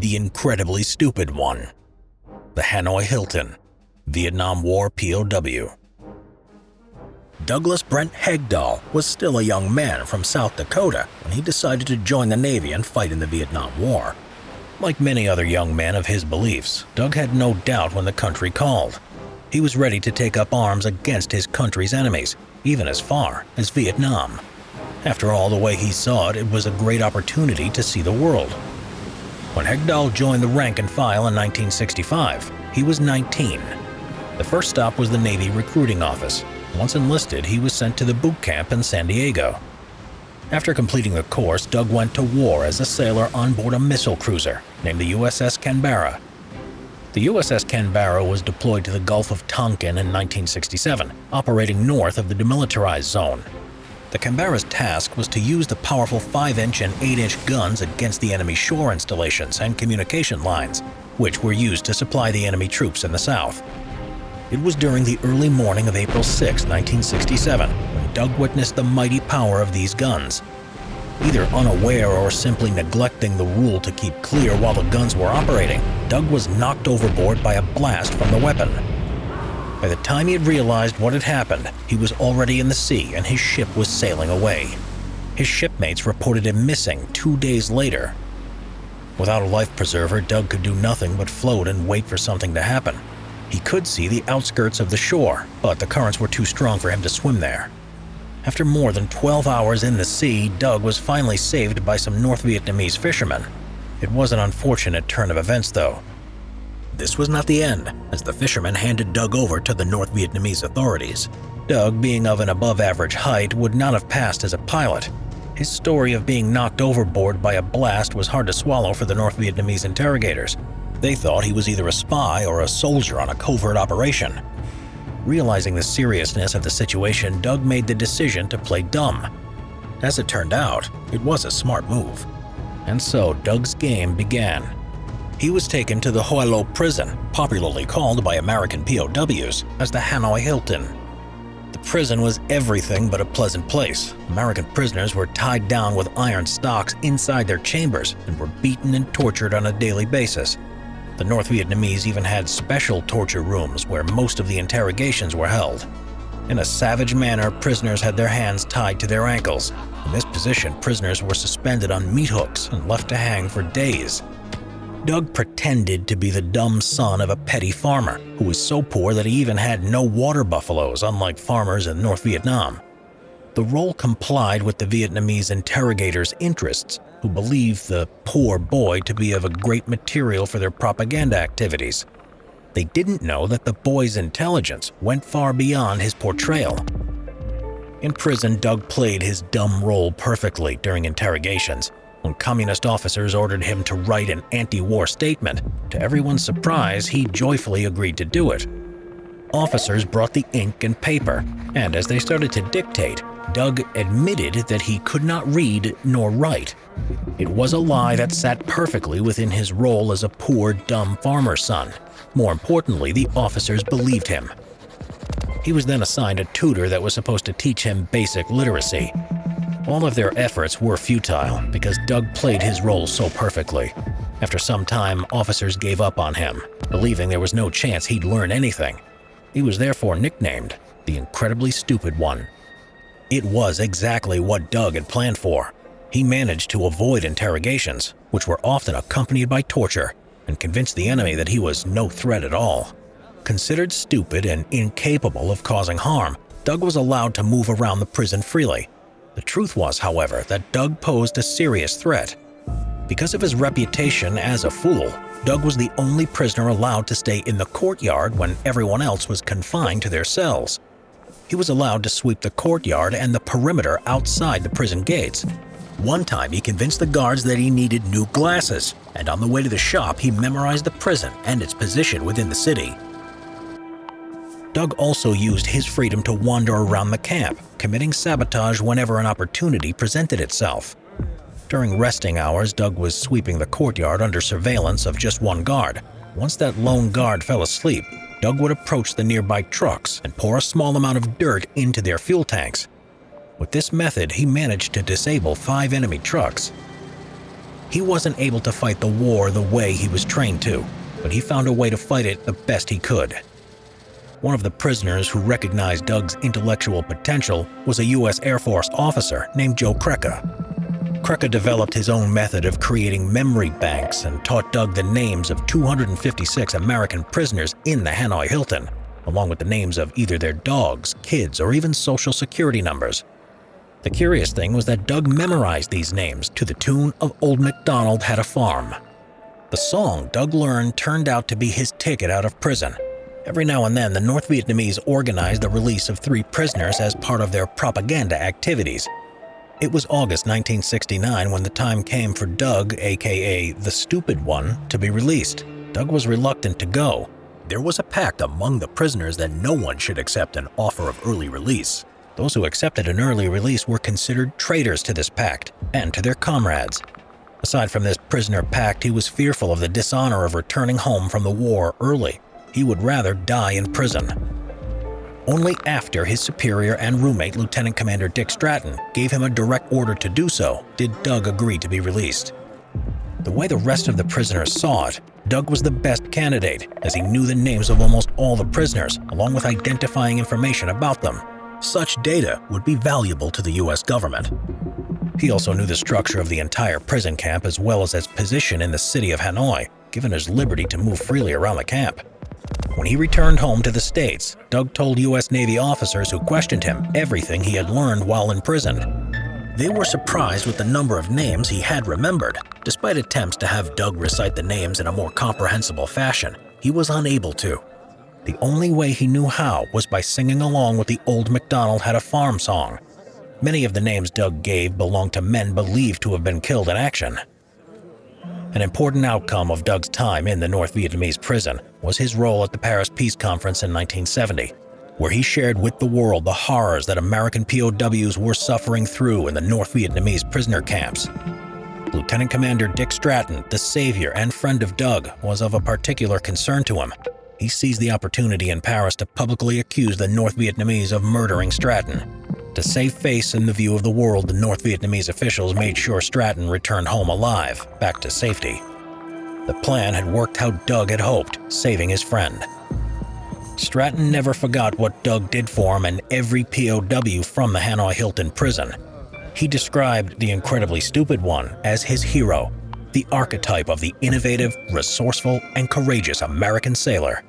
the incredibly stupid one. The Hanoi Hilton, Vietnam War POW. Douglas Brent Hegdahl was still a young man from South Dakota when he decided to join the Navy and fight in the Vietnam War. Like many other young men of his beliefs, Doug had no doubt when the country called. He was ready to take up arms against his country's enemies, even as far as Vietnam. After all, the way he saw it, it was a great opportunity to see the world. When Hegdahl joined the rank and file in 1965, he was 19. The first stop was the Navy recruiting office. Once enlisted, he was sent to the boot camp in San Diego. After completing the course, Doug went to war as a sailor on board a missile cruiser named the USS Canberra. The USS Canberra was deployed to the Gulf of Tonkin in 1967, operating north of the demilitarized zone. The Canberra's task was to use the powerful 5-inch and 8-inch guns against the enemy shore installations and communication lines, which were used to supply the enemy troops in the south. It was during the early morning of April 6, 1967, when Doug witnessed the mighty power of these guns. Either unaware or simply neglecting the rule to keep clear while the guns were operating, Doug was knocked overboard by a blast from the weapon. By the time he had realized what had happened, he was already in the sea and his ship was sailing away. His shipmates reported him missing 2 days later. Without a life preserver, Doug could do nothing but float and wait for something to happen. He could see the outskirts of the shore, but the currents were too strong for him to swim there. After more than 12 hours in the sea, Doug was finally saved by some North Vietnamese fishermen. It was an unfortunate turn of events, though. This was not the end, as the fishermen handed Doug over to the North Vietnamese authorities. Doug, being of an above-average height, would not have passed as a pilot. His story of being knocked overboard by a blast was hard to swallow for the North Vietnamese interrogators. They thought he was either a spy or a soldier on a covert operation. Realizing the seriousness of the situation, Doug made the decision to play dumb. As it turned out, it was a smart move. And so Doug's game began. He was taken to the Hanoi Prison, popularly called by American POWs as the Hanoi Hilton. The prison was everything but a pleasant place. American prisoners were tied down with iron stocks inside their chambers and were beaten and tortured on a daily basis. The North Vietnamese even had special torture rooms where most of the interrogations were held. In a savage manner, prisoners had their hands tied to their ankles. In this position, prisoners were suspended on meat hooks and left to hang for days. Doug pretended to be the dumb son of a petty farmer who was so poor that he even had no water buffaloes, unlike farmers in North Vietnam. The role complied with the Vietnamese interrogators' interests, who believed the poor boy to be of a great material for their propaganda activities. They didn't know that the boy's intelligence went far beyond his portrayal. In prison, Doug played his dumb role perfectly during interrogations. When communist officers ordered him to write an anti-war statement, to everyone's surprise, he joyfully agreed to do it. Officers brought the ink and paper, and as they started to dictate, Doug admitted that he could not read nor write. It was a lie that sat perfectly within his role as a poor, dumb farmer's son. More importantly, the officers believed him. He was then assigned a tutor that was supposed to teach him basic literacy. All of their efforts were futile because Doug played his role so perfectly. After some time, officers gave up on him, believing there was no chance he'd learn anything. He was therefore nicknamed the Incredibly Stupid One. It was exactly what Doug had planned for. He managed to avoid interrogations, which were often accompanied by torture, and convinced the enemy that he was no threat at all. Considered stupid and incapable of causing harm, Doug was allowed to move around the prison freely. The truth was, however, that Doug posed a serious threat. Because of his reputation as a fool, Doug was the only prisoner allowed to stay in the courtyard when everyone else was confined to their cells. He was allowed to sweep the courtyard and the perimeter outside the prison gates. One time, he convinced the guards that he needed new glasses, and on the way to the shop, he memorized the prison and its position within the city. Doug also used his freedom to wander around the camp, committing sabotage whenever an opportunity presented itself. During resting hours, Doug was sweeping the courtyard under surveillance of just one guard. Once that lone guard fell asleep, Doug would approach the nearby trucks and pour a small amount of dirt into their fuel tanks. With this method, he managed to disable 5 enemy trucks. He wasn't able to fight the war the way he was trained to, but he found a way to fight it the best he could. One of the prisoners who recognized Doug's intellectual potential was a U.S. Air Force officer named Joe Krecka. Krecka developed his own method of creating memory banks and taught Doug the names of 256 American prisoners in the Hanoi Hilton, along with the names of either their dogs, kids, or even social security numbers. The curious thing was that Doug memorized these names to the tune of Old MacDonald Had a Farm. The song Doug learned turned out to be his ticket out of prison. Every now and then, the North Vietnamese organized the release of 3 prisoners as part of their propaganda activities. It was August 1969 when the time came for Doug, aka the Stupid One, to be released. Doug was reluctant to go. There was a pact among the prisoners that no one should accept an offer of early release. Those who accepted an early release were considered traitors to this pact and to their comrades. Aside from this prisoner pact, he was fearful of the dishonor of returning home from the war early. He would rather die in prison. Only after his superior and roommate, Lieutenant Commander Dick Stratton, gave him a direct order to do so, did Doug agree to be released. The way the rest of the prisoners saw it, Doug was the best candidate, as he knew the names of almost all the prisoners, along with identifying information about them. Such data would be valuable to the U.S. government. He also knew the structure of the entire prison camp as well as its position in the city of Hanoi, given his liberty to move freely around the camp. When he returned home to the States, Doug told U.S. Navy officers who questioned him everything he had learned while in prison. They were surprised with the number of names he had remembered. Despite attempts to have Doug recite the names in a more comprehensible fashion, he was unable to. The only way he knew how was by singing along with the Old MacDonald Had a Farm song. Many of the names Doug gave belonged to men believed to have been killed in action. An important outcome of Doug's time in the North Vietnamese prison was his role at the Paris Peace Conference in 1970, where he shared with the world the horrors that American POWs were suffering through in the North Vietnamese prisoner camps. Lieutenant Commander Dick Stratton, the savior and friend of Doug, was of a particular concern to him. He seized the opportunity in Paris to publicly accuse the North Vietnamese of murdering Stratton. To save face in the view of the world, the North Vietnamese officials made sure Stratton returned home alive, back to safety. The plan had worked how Doug had hoped, saving his friend. Stratton never forgot what Doug did for him and every POW from the Hanoi Hilton prison. He described the incredibly stupid one as his hero, the archetype of the innovative, resourceful, and courageous American sailor.